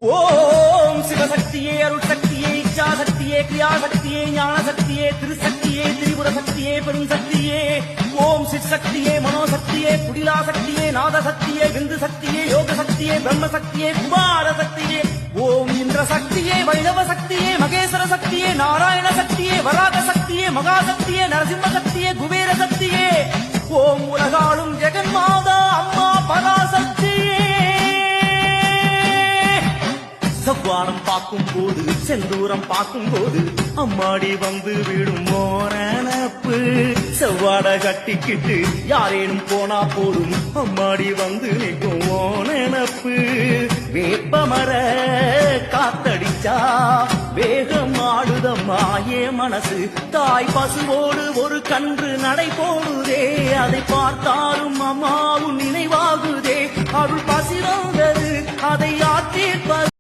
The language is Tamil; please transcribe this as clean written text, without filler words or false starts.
ஓம் சிவசக்தியே அருள் சக்தியே இச்சா சக்தியே கிரியா சக்தியே ஞான சக்தியே திருசக்தியே திரிபுர சக்தியே பெரும் சக்தியே ஓம் சிற்சக்தியே மனோசக்தியே குடிலா சக்தியே நாத சக்தியே விந்து சக்தியே யோக சக்தியே பிரம்ம சக்தியே குமார சக்தியே ஓம் இந்திர சக்தியே வைணவ சக்தியே மகேஸ்வர சக்தியே நாராயண சக்தியே வராக சக்தியே மகா சக்தியே நரசிம்ம சக்தியே குபேர சக்தியே ஓம் உலகாளும் ஜெகன்மாதா அம்மா பராசக்தியே. செவ்வானம் பார்க்கும் போது செந்தூரம் பார்க்கும் போது அம்மாடி வந்து விடும் மோனப்பு செவ்வாட கட்டிக்கிட்டு யாரேனும் போனா போதும் அம்மாடி வந்து நிற்கும் ஓனப்பு வேப்பமர காத்தடிச்சா வேகம் ஆடுதம்மா ஏ மனசு தாய் பசுவோடு ஒரு கன்று நடை போடுதே அதை பார்த்தாலும் அம்மாவும் நினைவாகுதே அருள் பசிறந்தது அதை ஆத்தீர்ப்பது